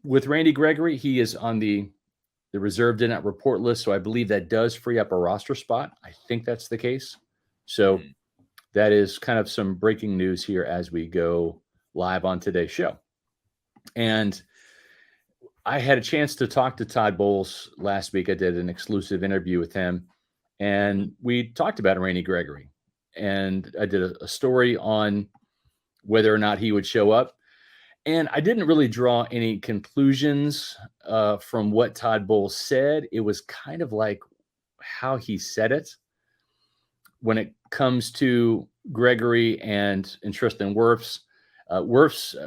with Randy Gregory, he is on the reserve did not report list. So I believe that does free up a roster spot. I think that's the case. So that is kind of some breaking news here as we go live on today's show. And I had a chance to talk to Todd Bowles last week. I did an exclusive interview with him, and we talked about Randy Gregory. And I did a story on whether or not he would show up. And I didn't really draw any conclusions from what Todd Bowles said. It was kind of like how he said it. When it comes to Gregory and Tristan Wirfs,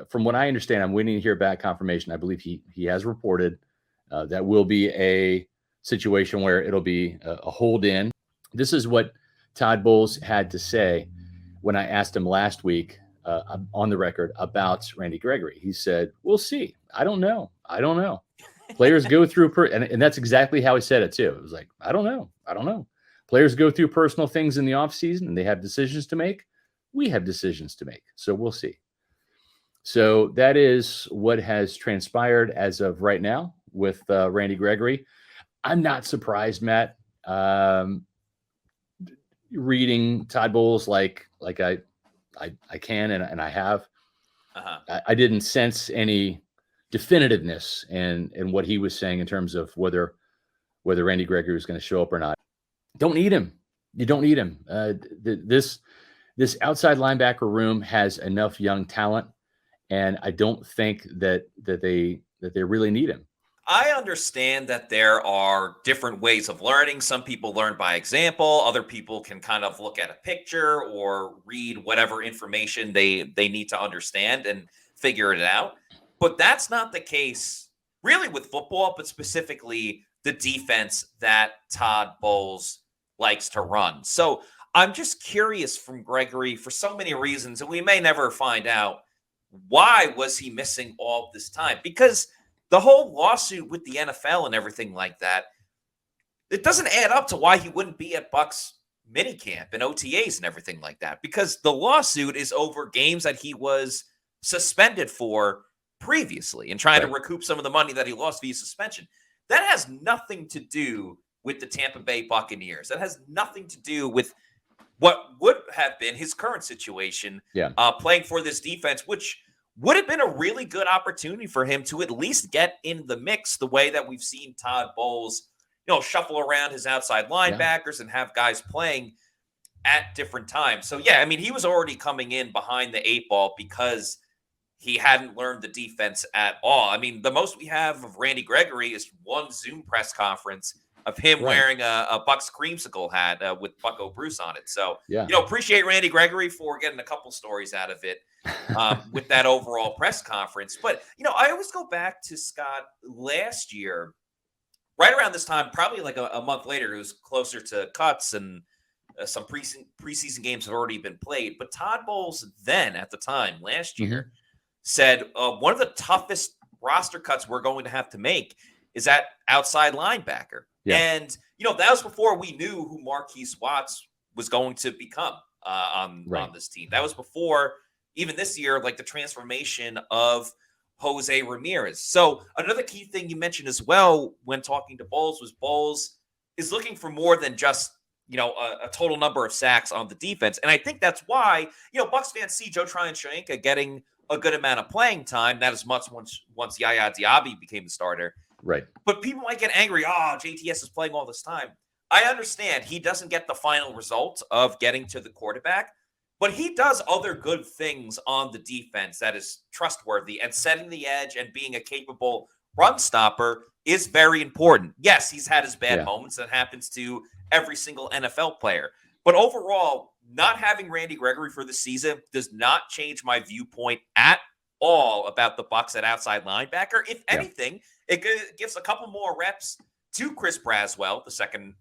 from what I understand, I'm waiting to hear back confirmation. I believe he has reported that will be a situation where it'll be a hold in. This is what Todd Bowles had to say when I asked him last week on the record about Randy Gregory. He said, "We'll see. I don't know. Players go through, and that's exactly how he said it too. It was like, I don't know. Players go through personal things in the offseason and they have decisions to make. We have decisions to make. So we'll see." So that is what has transpired as of right now with Randy Gregory. I'm not surprised, Matt. Reading Todd Bowles like I can and I have. I didn't sense any definitiveness in what he was saying in terms of whether Randy Gregory was going to show up or not. Don't need him. You don't need him. This outside linebacker room has enough young talent, and I don't think that they really need him. I understand that there are different ways of learning. Some people learn by example. Other people can kind of look at a picture or read whatever information they need to understand and figure it out. But that's not the case really with football, but specifically the defense that Todd Bowles likes to run. So I'm just curious from Gregory for so many reasons, and we may never find out, why was he missing all this time? Because the whole lawsuit with the NFL and everything like that, it doesn't add up to why he wouldn't be at Bucs minicamp and OTAs and everything like that, because the lawsuit is over games that he was suspended for previously and trying to recoup some of the money that he lost via suspension. That has nothing to do with the Tampa Bay Buccaneers. That has nothing to do with what would have been his current situation, playing for this defense, which would have been a really good opportunity for him to at least get in the mix the way that we've seen Todd Bowles, shuffle around his outside linebackers and have guys playing at different times. So, he was already coming in behind the 8 ball because he hadn't learned the defense at all. The most we have of Randy Gregory is one Zoom press conference of him wearing a Bucs creamsicle hat with Bucko Bruce on it. So, appreciate Randy Gregory for getting a couple stories out of it with that overall press conference. But, I always go back to Scott last year, right around this time, probably like a month later, it was closer to cuts and some preseason games have already been played. But Todd Bowles then at the time last year said one of the toughest roster cuts we're going to have to make is that outside linebacker. Yeah. And, that was before we knew who Marquise Watts was going to become on this team. That was before even this year, like the transformation of Jose Ramirez. So another key thing you mentioned as well when talking to Bowles was Bowles is looking for more than just, a total number of sacks on the defense. And I think that's why, Bucs fans see Joe Tryon-Shoyinka getting a good amount of playing time, not as much once Yaya Diaby became the starter. Right. But people might get angry. JTS is playing all this time. I understand he doesn't get the final result of getting to the quarterback, but he does other good things on the defense that is trustworthy, and setting the edge and being a capable run stopper is very important. Yes, he's had his bad moments. That happens to every single NFL player. But overall, not having Randy Gregory for the season does not change my viewpoint at all about the Bucs at outside linebacker. If anything, it gives a couple more reps to Chris Braswell, the second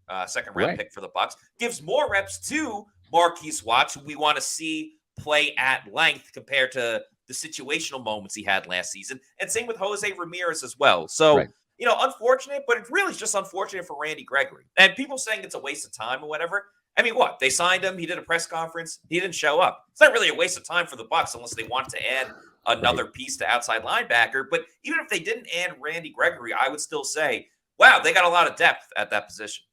round pick for the Bucs. Gives more reps to Marquise Watts, who we want to see play at length compared to the situational moments he had last season. And same with Jose Ramirez as well. So, unfortunate, but it really is just unfortunate for Randy Gregory. And people saying it's a waste of time or whatever. What? They signed him. He did a press conference. He didn't show up. It's not really a waste of time for the Bucs unless they want to add another piece to outside linebacker. But even if they didn't add Randy Gregory, I would still say, wow, they got a lot of depth at that position.